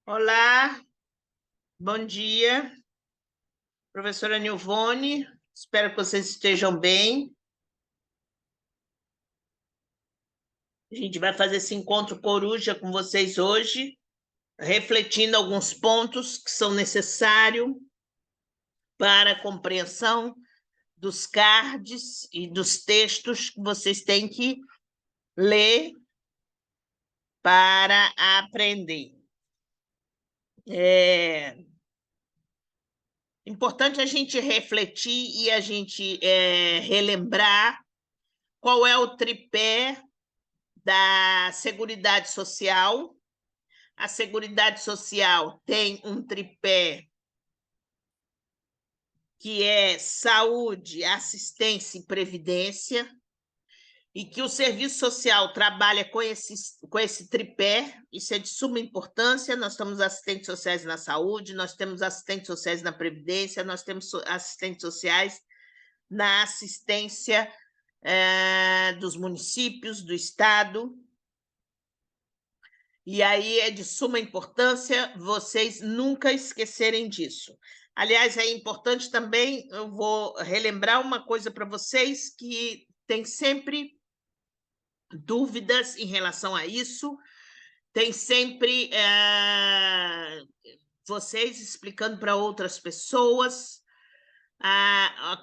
Olá, bom dia, professora Nilvone, espero que vocês estejam bem. A gente vai fazer esse encontro coruja com vocês hoje, refletindo alguns pontos que são necessários para a compreensão dos cards e dos textos que vocês têm que ler para aprender. É importante a gente refletir e a gente relembrar qual é o tripé da Seguridade Social. A Seguridade Social tem um tripé que é saúde, assistência e previdência, e que o serviço social trabalha com esse tripé. Isso é de suma importância. Nós temos assistentes sociais na saúde, nós temos assistentes sociais na previdência, nós temos assistentes sociais na assistência dos municípios, do Estado. E aí é de suma importância vocês nunca esquecerem disso. Aliás, é importante também, eu vou relembrar uma coisa para vocês, que tem sempre dúvidas em relação a isso, tem sempre vocês explicando para outras pessoas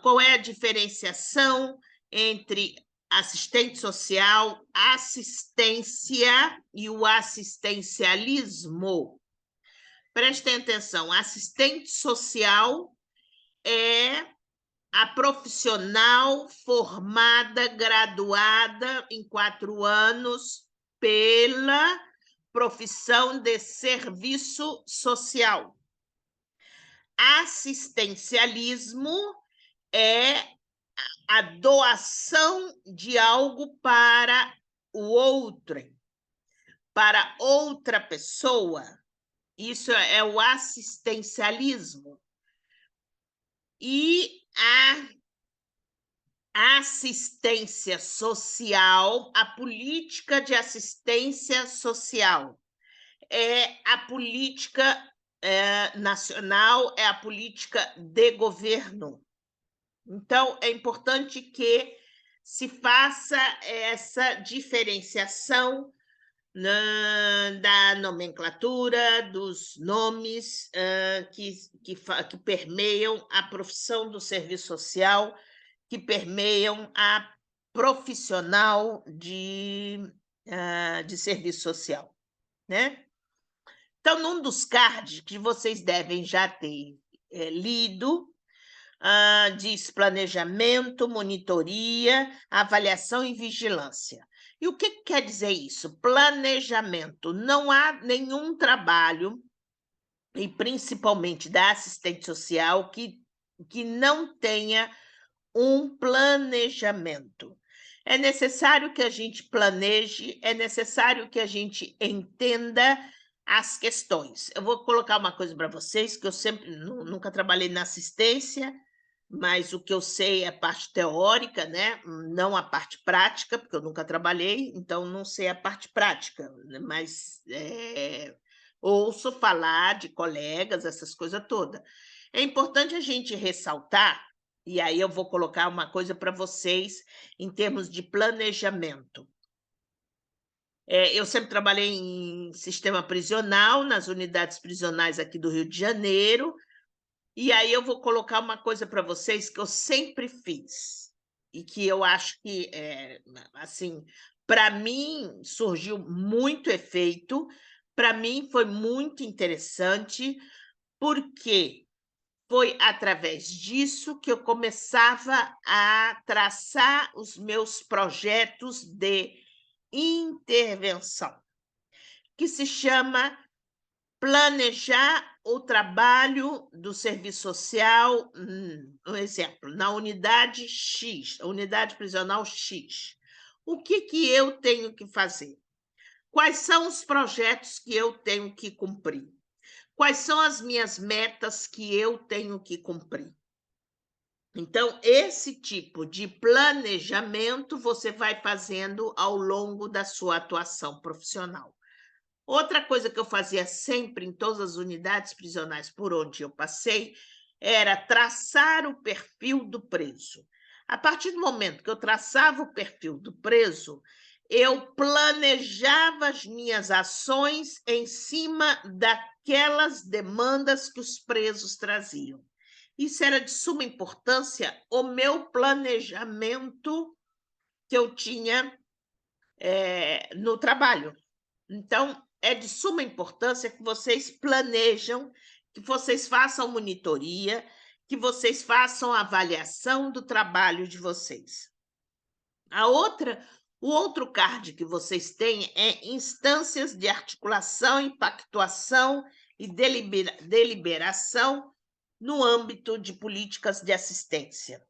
qual é a diferenciação entre assistente social, assistência e o assistencialismo. Prestem atenção, assistente social é a profissional formada, graduada em 4 anos pela profissão de serviço social. Assistencialismo é a doação de algo para o outro, para outra pessoa. Isso é o assistencialismo. E a assistência social, a política de assistência social, é a política nacional, é a política de governo. Então, é importante que se faça essa diferenciação da nomenclatura, dos nomes que permeiam a profissão do serviço social, que permeiam a profissional de serviço social, né? Então, num dos cards que vocês devem já ter lido, diz planejamento, monitoria, avaliação e vigilância. E o que quer dizer isso? Planejamento. Não há nenhum trabalho, e principalmente da assistente social, que não tenha um planejamento. É necessário que a gente planeje, é necessário que a gente entenda as questões. Eu vou colocar uma coisa para vocês, que eu nunca trabalhei na assistência, mas o que eu sei é a parte teórica, né? Não a parte prática, porque eu nunca trabalhei, então não sei a parte prática, mas ouço falar de colegas, essas coisas todas. É importante a gente ressaltar, e aí eu vou colocar uma coisa para vocês em termos de planejamento. Eu sempre trabalhei em sistema prisional, nas unidades prisionais aqui do Rio de Janeiro, e aí eu vou colocar uma coisa para vocês que eu sempre fiz e que eu acho que, assim, para mim surgiu muito efeito, para mim foi muito interessante, porque foi através disso que eu começava a traçar os meus projetos de intervenção, que se chama planejar o trabalho do serviço social, um exemplo, na unidade X, a unidade prisional X. O que eu tenho que fazer? Quais são os projetos que eu tenho que cumprir? Quais são as minhas metas que eu tenho que cumprir? Então, esse tipo de planejamento você vai fazendo ao longo da sua atuação profissional. Outra coisa que eu fazia sempre em todas as unidades prisionais por onde eu passei era traçar o perfil do preso. A partir do momento que eu traçava o perfil do preso, eu planejava as minhas ações em cima daquelas demandas que os presos traziam. Isso era de suma importância, o meu planejamento que eu tinha no trabalho. Então, é de suma importância que vocês planejam, que vocês façam monitoria, que vocês façam avaliação do trabalho de vocês. O outro card que vocês têm é instâncias de articulação, impactuação e deliberação no âmbito de políticas de assistência.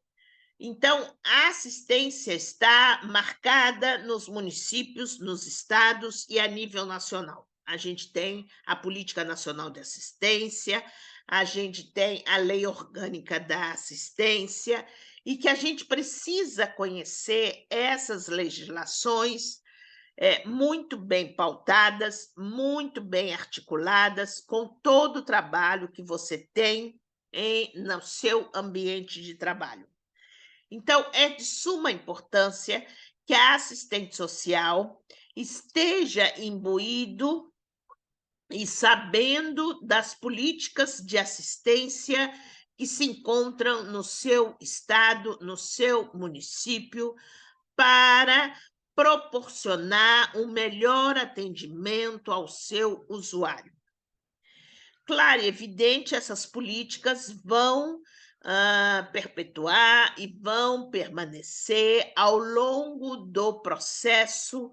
Então, a assistência está marcada nos municípios, nos estados e a nível nacional. A gente tem a Política Nacional de Assistência, a gente tem a Lei Orgânica da Assistência, e que a gente precisa conhecer essas legislações muito bem pautadas, muito bem articuladas, com todo o trabalho que você tem no seu ambiente de trabalho. Então, é de suma importância que a assistente social esteja imbuído e sabendo das políticas de assistência que se encontram no seu estado, no seu município, para proporcionar um melhor atendimento ao seu usuário. Claro e evidente, essas políticas vão perpetuar e vão permanecer ao longo do processo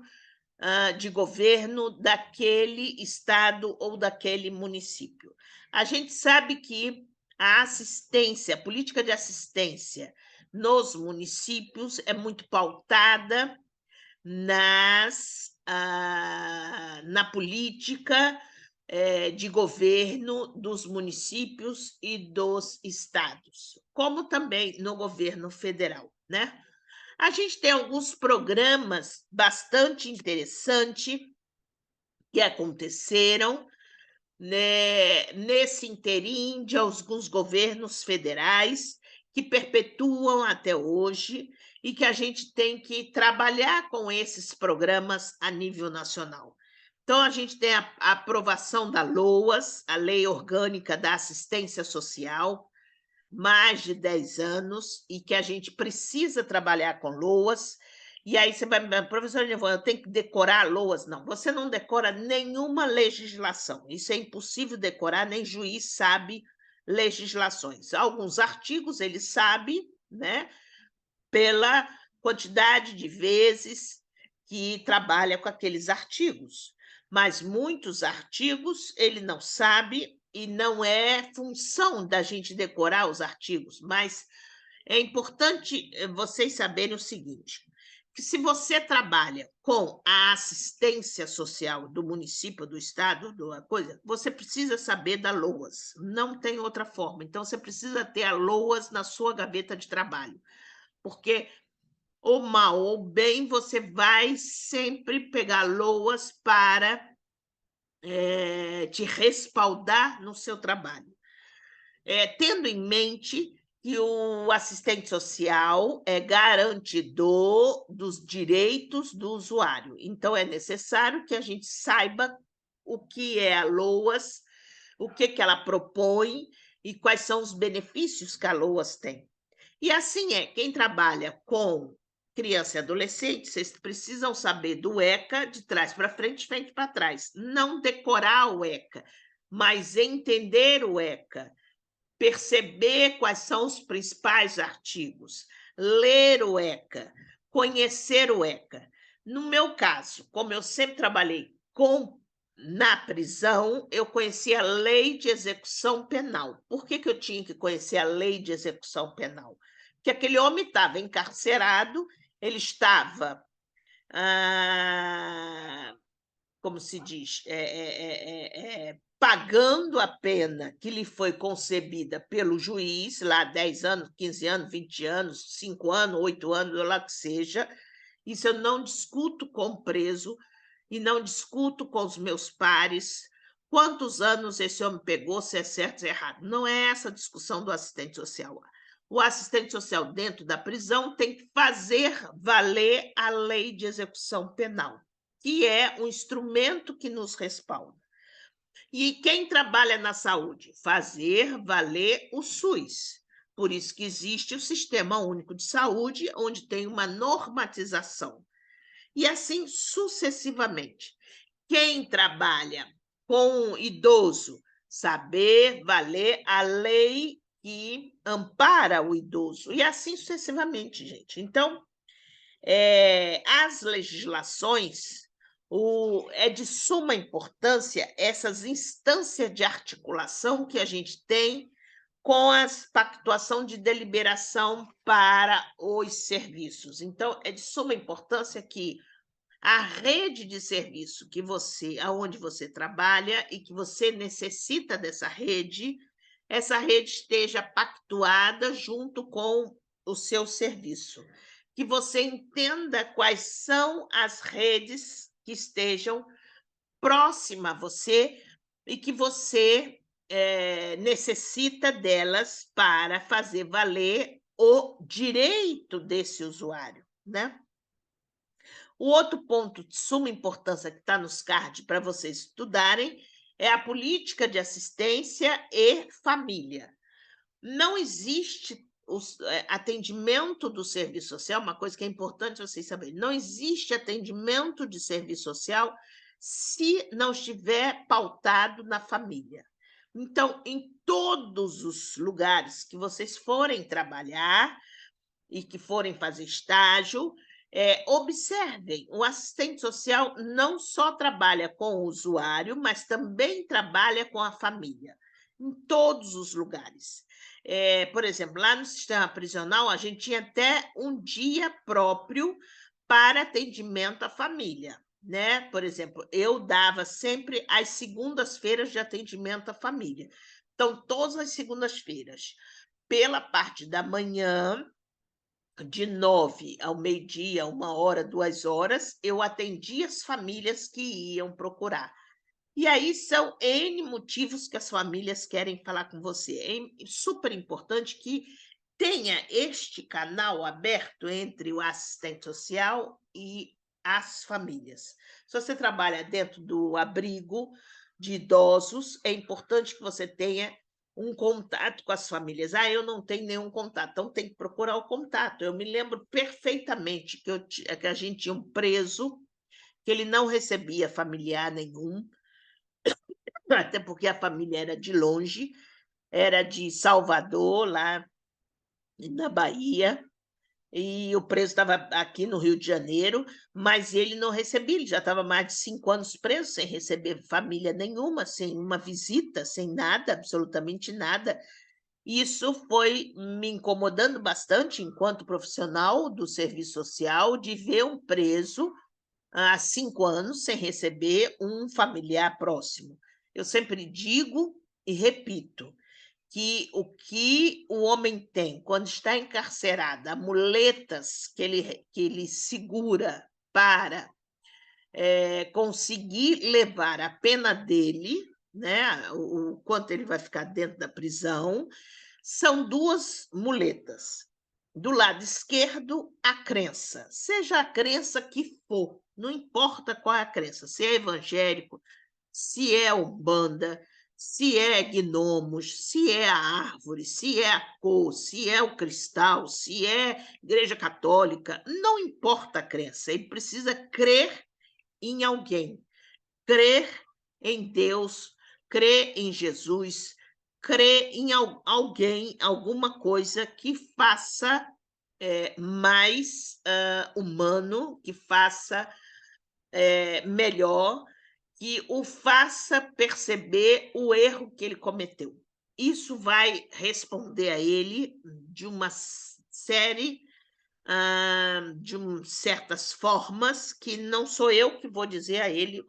de governo daquele estado ou daquele município. A gente sabe que a assistência, a política de assistência nos municípios é muito pautada na política de governo dos municípios e dos estados, como também no governo federal, né? A gente tem alguns programas bastante interessantes que aconteceram, né, nesse interim de alguns governos federais que perpetuam até hoje e que a gente tem que trabalhar com esses programas a nível nacional. Então, a gente tem a aprovação da LOAS, a Lei Orgânica da Assistência Social, mais de 10 anos, e que a gente precisa trabalhar com LOAS. E aí você vai me dizer, professor, eu tenho que decorar LOAS? Não, você não decora nenhuma legislação. Isso é impossível decorar, nem juiz sabe legislações. Alguns artigos ele sabe, né, pela quantidade de vezes que trabalha com aqueles artigos. Mas muitos artigos ele não sabe e não é função da gente decorar os artigos, mas é importante vocês saberem o seguinte, que se você trabalha com a assistência social do município, do estado, você precisa saber da LOAS, não tem outra forma. Então, você precisa ter a LOAS na sua gaveta de trabalho, porque ou mal ou bem, você vai sempre pegar LOAS para te respaldar no seu trabalho. Tendo em mente que o assistente social é garantidor dos direitos do usuário. Então, é necessário que a gente saiba o que é a LOAS, o que ela propõe e quais são os benefícios que a LOAS tem. E assim quem trabalha com criança e adolescente, vocês precisam saber do ECA de trás para frente, de frente para trás. Não decorar o ECA, mas entender o ECA, perceber quais são os principais artigos, ler o ECA, conhecer o ECA. No meu caso, como eu sempre trabalhei na prisão, eu conhecia a lei de execução penal. Por que eu tinha que conhecer a lei de execução penal? Porque aquele homem estava encarcerado, ele estava, como se diz, pagando a pena que lhe foi concebida pelo juiz, lá 10 anos, 15 anos, 20 anos, 5 anos, 8 anos, ou lá que seja. Isso eu não discuto com o preso. e não discuto com os meus pares quantos anos esse homem pegou, se é certo ou errado. Não é essa a discussão do assistente social. O assistente social dentro da prisão tem que fazer valer a lei de execução penal, que é um instrumento que nos respalda. E quem trabalha na saúde? Fazer valer o SUS. Por isso que existe o Sistema Único de Saúde, onde tem uma normatização. E assim sucessivamente. Quem trabalha com um idoso? Saber valer a lei que ampara o idoso. E assim sucessivamente, gente. Então, as legislações, é de suma importância essas instâncias de articulação que a gente tem com a pactuação de deliberação para os serviços. Então, é de suma importância que a rede de serviço aonde você trabalha e que você necessita dessa rede, essa rede esteja pactuada junto com o seu serviço, que você entenda quais são as redes que estejam próximas a você e que você necessita delas para fazer valer o direito desse usuário, né? O outro ponto de suma importância que está nos cards para vocês estudarem é a política de assistência e família. Não existe atendimento do serviço social, uma coisa que é importante vocês saberem, não existe atendimento de serviço social se não estiver pautado na família. Então, em todos os lugares que vocês forem trabalhar e que forem fazer estágio, observem, o assistente social não só trabalha com o usuário, mas também trabalha com a família, em todos os lugares. Por exemplo, lá no sistema prisional, a gente tinha até um dia próprio para atendimento à família, né? Por exemplo, eu dava sempre as segundas-feiras de atendimento à família. Então, todas as segundas-feiras, pela parte da manhã, de 9 ao meio-dia, 1 hora, 2 horas, eu atendia as famílias que iam procurar. E aí são N motivos que as famílias querem falar com você. É super importante que tenha este canal aberto entre o assistente social e as famílias. Se você trabalha dentro do abrigo de idosos, é importante que você tenha um contato com as famílias. Eu não tenho nenhum contato, então tem que procurar o contato. Eu me lembro perfeitamente que a gente tinha um preso que ele não recebia familiar nenhum, até porque a família era de longe, era de Salvador, lá na Bahia, e o preso estava aqui no Rio de Janeiro, mas ele não recebia, ele já estava mais de 5 anos preso, sem receber família nenhuma, sem uma visita, sem nada, absolutamente nada. Isso foi me incomodando bastante enquanto profissional do serviço social, de ver um preso há 5 anos sem receber um familiar próximo. Eu sempre digo e repito que o homem tem quando está encarcerado, muletas que ele segura para conseguir levar a pena dele, né, o quanto ele vai ficar dentro da prisão, são 2 muletas. Do lado esquerdo, a crença, seja a crença que for, não importa qual é a crença, se é evangélico, se é umbanda, se é gnomos, se é a árvore, se é a cor, se é o cristal, se é igreja católica, não importa a crença, ele precisa crer em alguém, crer em Deus, crer em Jesus, crer em alguém, alguma coisa que faça mais humano, que faça melhor, que o faça perceber o erro que ele cometeu. Isso vai responder a ele de uma série de certas formas que não sou eu que vou dizer a ele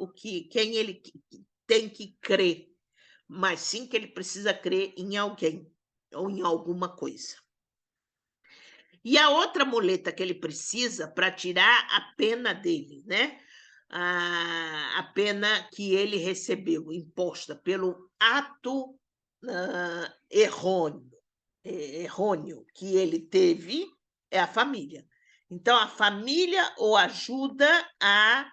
quem ele tem que crer, mas sim que ele precisa crer em alguém ou em alguma coisa. E a outra muleta que ele precisa para tirar a pena dele, né? a pena que ele recebeu, imposta pelo ato errôneo que ele teve, é a família. Então, a família o ajuda a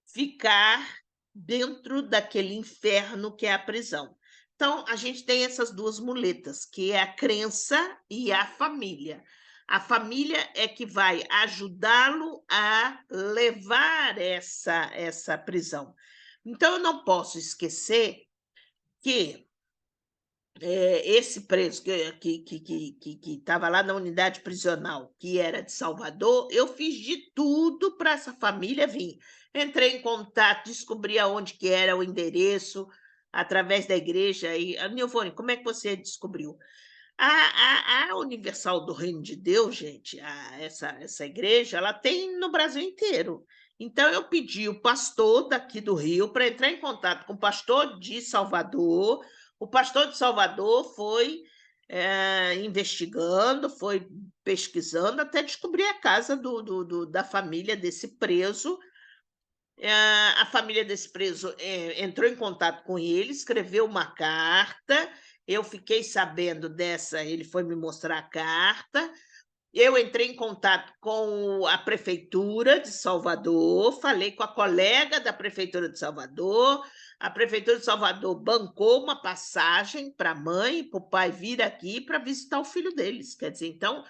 ficar dentro daquele inferno que é a prisão. Então, a gente tem essas duas muletas, que é a crença e a família. A família é que vai ajudá-lo a levar essa prisão. Então, eu não posso esquecer que esse preso que estava lá na unidade prisional, que era de Salvador, eu fiz de tudo para essa família vir. Entrei em contato, descobri aonde que era o endereço, através da igreja. E, Nilvone, como é que você descobriu? A Universal do Reino de Deus, gente, essa igreja, ela tem no Brasil inteiro. Então, eu pedi o pastor daqui do Rio para entrar em contato com o pastor de Salvador. O pastor de Salvador foi investigando, foi pesquisando, até descobrir a casa da família desse preso. A família desse preso entrou em contato com ele, escreveu uma carta. Eu fiquei sabendo dessa, ele foi me mostrar a carta. Eu entrei em contato com a prefeitura de Salvador, falei com a colega da prefeitura de Salvador. A prefeitura de Salvador bancou uma passagem para a mãe e para o pai vir aqui para visitar o filho deles. Quer dizer, então,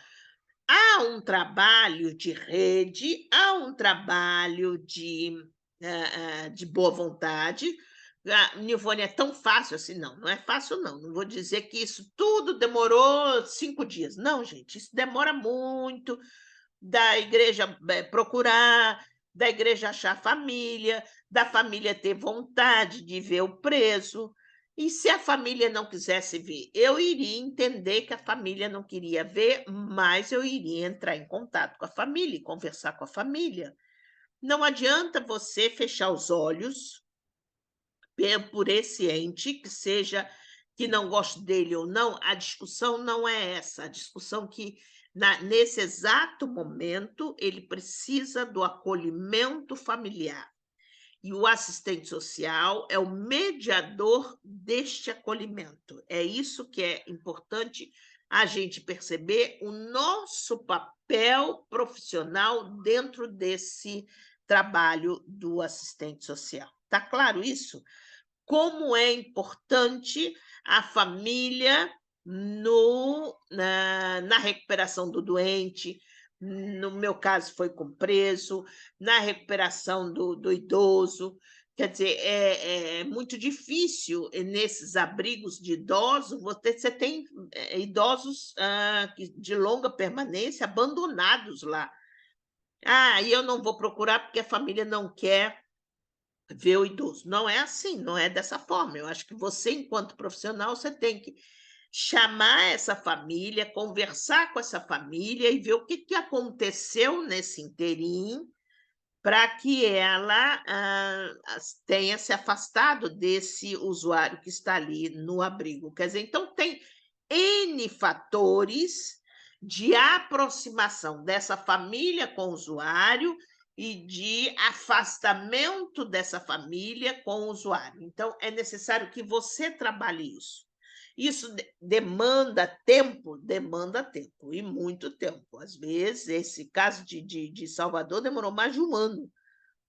há um trabalho de rede, há um trabalho de boa vontade. Nilvone, é tão fácil assim? Não, não é fácil, não. Não vou dizer que isso tudo demorou 5 dias. Não, gente, isso demora muito da igreja procurar, da igreja achar família, da família ter vontade de ver o preso. E se a família não quisesse ver, eu iria entender que a família não queria ver, mas eu iria entrar em contato com a família e conversar com a família. Não adianta você fechar os olhos por esse ente, que seja que não goste dele ou não, a discussão não é essa. A discussão que, nesse exato momento, ele precisa do acolhimento familiar. E o assistente social é o mediador deste acolhimento. É isso que é importante a gente perceber o nosso papel profissional dentro desse trabalho do assistente social. Está claro isso? Como é importante a família na recuperação do doente, no meu caso foi com preso, na recuperação do idoso. Quer dizer, é muito difícil nesses abrigos de idosos, você tem idosos de longa permanência abandonados lá. E eu não vou procurar porque a família não quer ver o idoso. Não é assim, não é dessa forma. Eu acho que você, enquanto profissional, você tem que chamar essa família, conversar com essa família e ver o que aconteceu nesse inteirinho para que ela tenha se afastado desse usuário que está ali no abrigo. Quer dizer, então tem N fatores de aproximação dessa família com o usuário e de afastamento dessa família com o usuário. Então, é necessário que você trabalhe isso. Isso demanda tempo, e muito tempo. Às vezes, esse caso de Salvador demorou mais de um ano,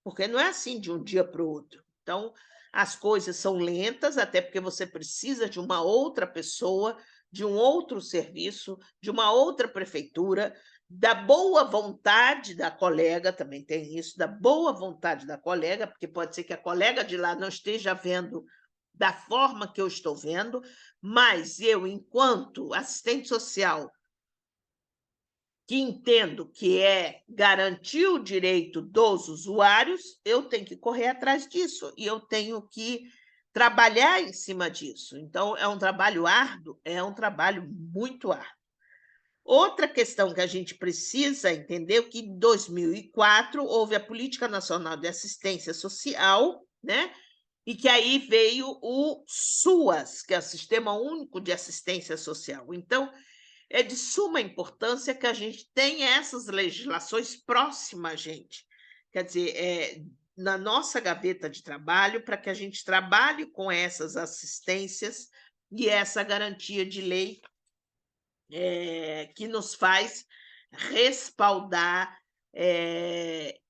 porque não é assim de um dia para o outro. Então, as coisas são lentas, até porque você precisa de uma outra pessoa, de um outro serviço, de uma outra prefeitura, da boa vontade da colega, também tem isso, da boa vontade da colega, porque pode ser que a colega de lá não esteja vendo da forma que eu estou vendo, mas eu, enquanto assistente social, que entendo que é garantir o direito dos usuários, eu tenho que correr atrás disso e eu tenho que trabalhar em cima disso. Então, é um trabalho árduo, é um trabalho muito árduo. Outra questão que a gente precisa entender é que em 2004 houve a Política Nacional de Assistência Social, né? E que aí veio o SUAS, que é o Sistema Único de Assistência Social. Então, é de suma importância que a gente tenha essas legislações próximas a gente. Quer dizer, na nossa gaveta de trabalho para que a gente trabalhe com essas assistências e essa garantia de lei que nos faz respaldar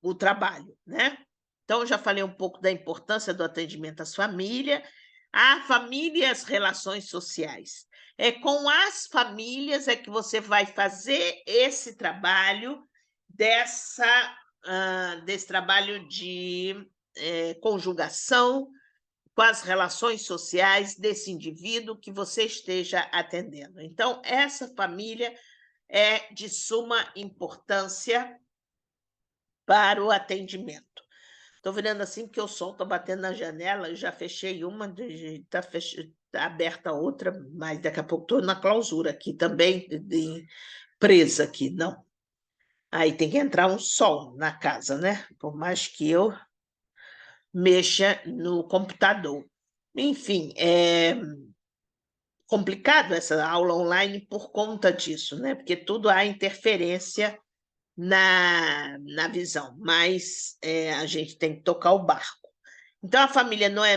o trabalho, né? Então, já falei um pouco da importância do atendimento às famílias, a família e as relações sociais. É com as famílias é que você vai fazer esse trabalho desse trabalho de conjugação com as relações sociais desse indivíduo que você esteja atendendo. Então, essa família é de suma importância para o atendimento. Estou virando assim porque o sol está batendo na janela, já fechei uma, está aberta a outra, mas daqui a pouco estou na clausura aqui também, presa aqui, não. Aí tem que entrar um sol na casa, né? Por mais que eu mexa no computador. Enfim, é complicado essa aula online por conta disso, né? Porque tudo há interferência na visão, mas a gente tem que tocar o barco. Então, a família não é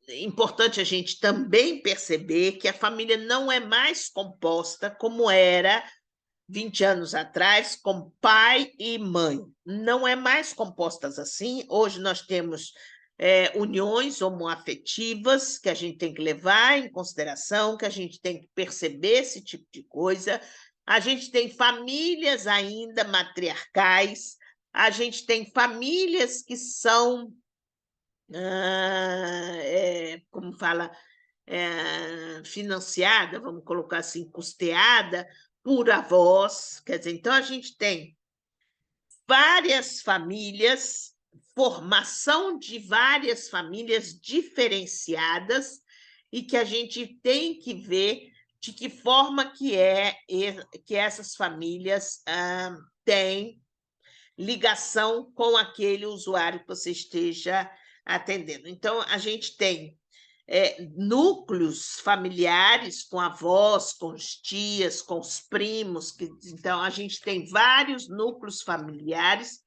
é importante a gente também perceber que a família não é mais composta como era 20 anos atrás, com pai e mãe. Não é mais compostas assim. Hoje nós temos uniões homoafetivas que a gente tem que levar em consideração, que a gente tem que perceber esse tipo de coisa. A gente tem famílias ainda matriarcais, a gente tem famílias que são, como fala, financiada, vamos colocar assim, custeada por avós. Quer dizer, então a gente tem várias famílias, formação de várias famílias diferenciadas e que a gente tem que ver de que forma que essas famílias têm ligação com aquele usuário que você esteja atendendo. Então, a gente tem núcleos familiares com avós, com os tias, com os primos. Então, a gente tem vários núcleos familiares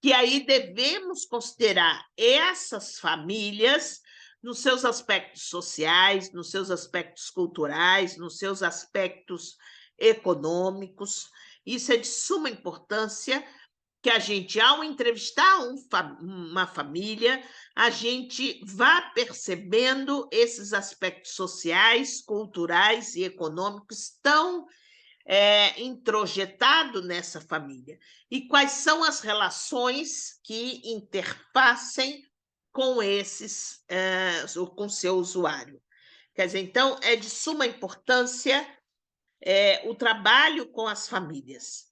que aí devemos considerar essas famílias nos seus aspectos sociais, nos seus aspectos culturais, nos seus aspectos econômicos. Isso é de suma importância que a gente, ao entrevistar uma família, a gente vá percebendo esses aspectos sociais, culturais e econômicos tão introjetados nessa família. E quais são as relações que interfacem com com seu usuário. Quer dizer, então, é de suma importância o trabalho com as famílias.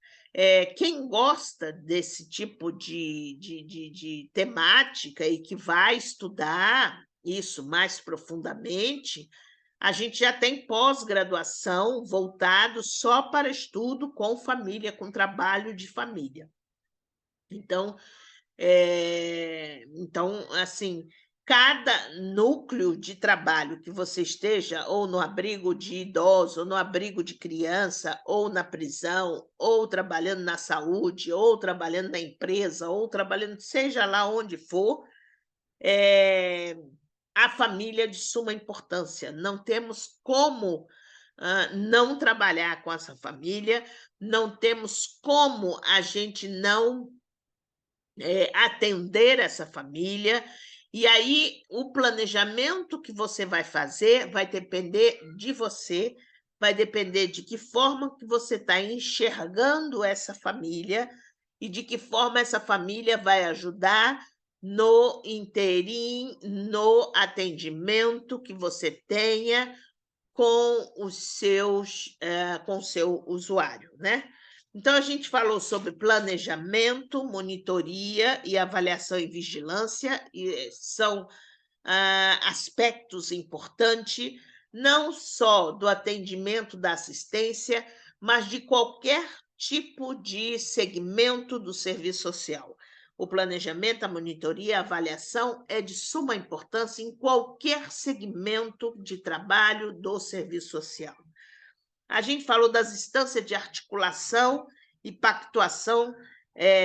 Quem gosta desse tipo de temática e que vai estudar isso mais profundamente, a gente já tem pós-graduação voltado só para estudo com família, com trabalho de família. Então, assim, cada núcleo de trabalho que você esteja, ou no abrigo de idoso, ou no abrigo de criança, ou na prisão, ou trabalhando na saúde, ou trabalhando na empresa, ou trabalhando, seja lá onde for, a família é de suma importância. Não temos como não trabalhar com essa família, não temos como a gente não atender essa família. E aí, o planejamento que você vai fazer vai depender de você, vai depender de que forma que você está enxergando essa família e de que forma essa família vai ajudar no interim, no atendimento que você tenha com com o seu usuário, né? Então, a gente falou sobre planejamento, monitoria e avaliação e vigilância, e são aspectos importantes, não só do atendimento da assistência, mas de qualquer tipo de segmento do serviço social. O planejamento, a monitoria, a avaliação é de suma importância em qualquer segmento de trabalho do serviço social. A gente falou das instâncias de articulação e pactuação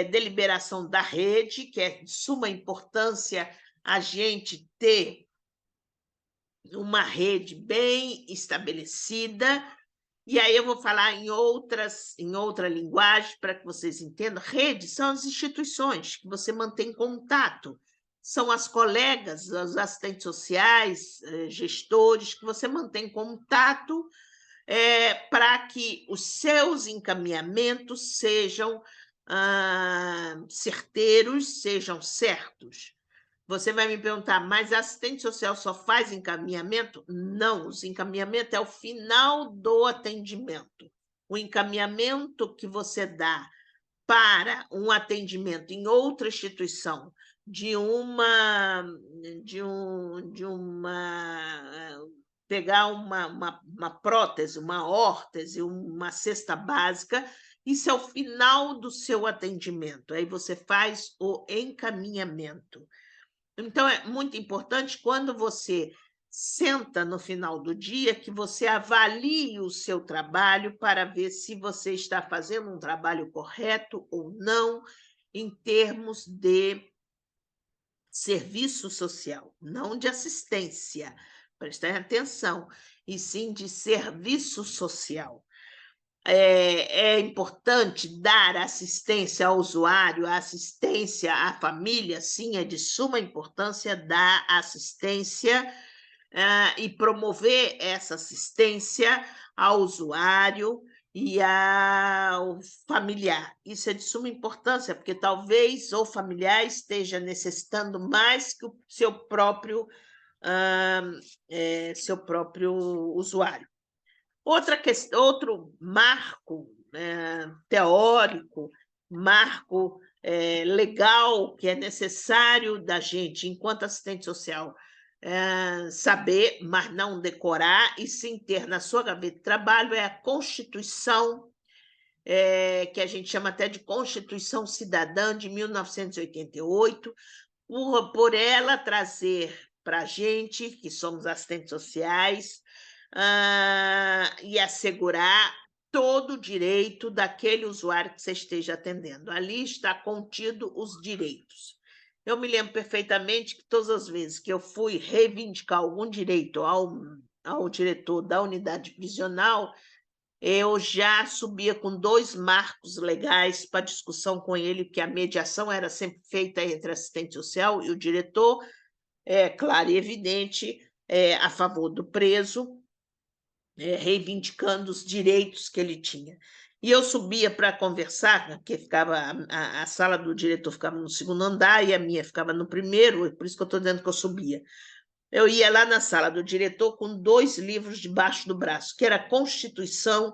deliberação da rede, que é de suma importância a gente ter uma rede bem estabelecida. E aí eu vou falar em outra linguagem para que vocês entendam. Redes são as instituições que você mantém contato, são as colegas, os assistentes sociais, gestores, que você mantém contato para que os seus encaminhamentos sejam certeiros, sejam certos. Você vai me perguntar, mas a assistente social só faz encaminhamento? Não, os encaminhamentos é o final do atendimento. O encaminhamento que você dá para um atendimento em outra instituição pegar uma prótese, uma órtese, uma cesta básica, isso é o final do seu atendimento. Aí você faz o encaminhamento. Então, é muito importante, quando você senta no final do dia, que você avalie o seu trabalho para ver se você está fazendo um trabalho correto ou não, em termos de serviço social, não de assistência, prestem atenção, e sim de serviço social. É importante dar assistência ao usuário, assistência à família, sim, é de suma importância dar assistência e promover essa assistência ao usuário e ao familiar. Isso é de suma importância, porque talvez o familiar esteja necessitando mais que o seu próprio usuário. Outro marco teórico, marco legal que é necessário da gente, enquanto assistente social, saber, mas não decorar, e sim ter na sua gaveta de trabalho, é a Constituição, que a gente chama até de Constituição Cidadã de 1988, por ela trazer para a gente, que somos assistentes sociais, e assegurar todo o direito daquele usuário que você esteja atendendo. Ali está contido os direitos. Eu me lembro perfeitamente que todas as vezes que eu fui reivindicar algum direito ao diretor da unidade prisional, eu já subia com 2 marcos legais para discussão com ele, porque a mediação era sempre feita entre assistente social e o diretor, claro e evidente, a favor do preso, reivindicando os direitos que ele tinha. E eu subia para conversar, porque a sala do diretor ficava no 2º andar e a minha ficava no 1º, por isso que eu estou dizendo que eu subia. Eu ia lá na sala do diretor com 2 livros debaixo do braço, que era a Constituição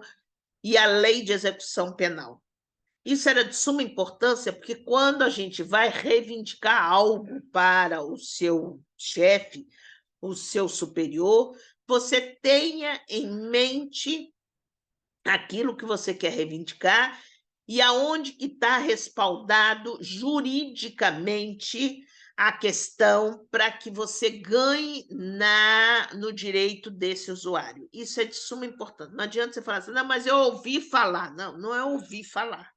e a Lei de Execução Penal. Isso era de suma importância, porque quando a gente vai reivindicar algo para o seu chefe, o seu superior, você tenha em mente aquilo que você quer reivindicar e aonde que está respaldado juridicamente a questão para que você ganhe no direito desse usuário. Isso é de suma importância. Não adianta você falar assim, não, mas eu ouvi falar. Não, não é ouvir falar.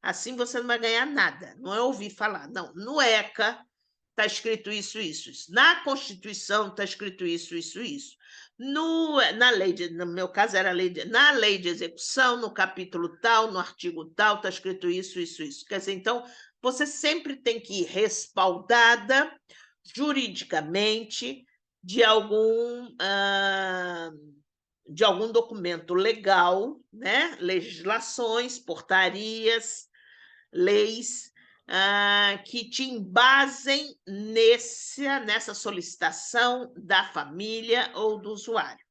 Assim você não vai ganhar nada. Não é ouvir falar. Não, no ECA está escrito isso, isso, isso. Na Constituição está escrito isso, isso, isso. Na lei no meu caso era na lei de execução, no capítulo tal, no artigo tal, está escrito isso, isso, isso. Quer dizer, então, você sempre tem que ir respaldada juridicamente de algum documento legal, né? Legislações, portarias, leis, que te embasem nessa solicitação da família ou do usuário,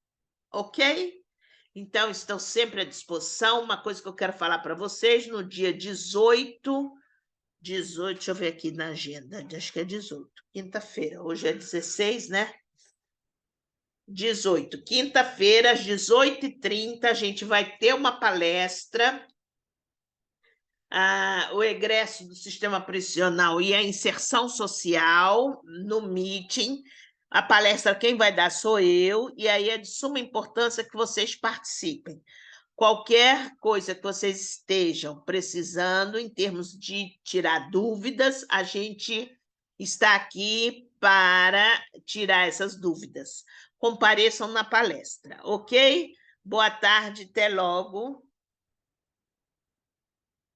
ok? Então, estão sempre à disposição. Uma coisa que eu quero falar para vocês, no dia 18, deixa eu ver aqui na agenda, acho que é 18, quinta-feira, hoje é 16, né? 18, quinta-feira, às 18h30, a gente vai ter uma palestra, o egresso do sistema prisional e a inserção social no meeting. A palestra quem vai dar sou eu, e aí é de suma importância que vocês participem. Qualquer coisa que vocês estejam precisando, em termos de tirar dúvidas, a gente está aqui para tirar essas dúvidas. Compareçam na palestra, ok? Boa tarde, até logo.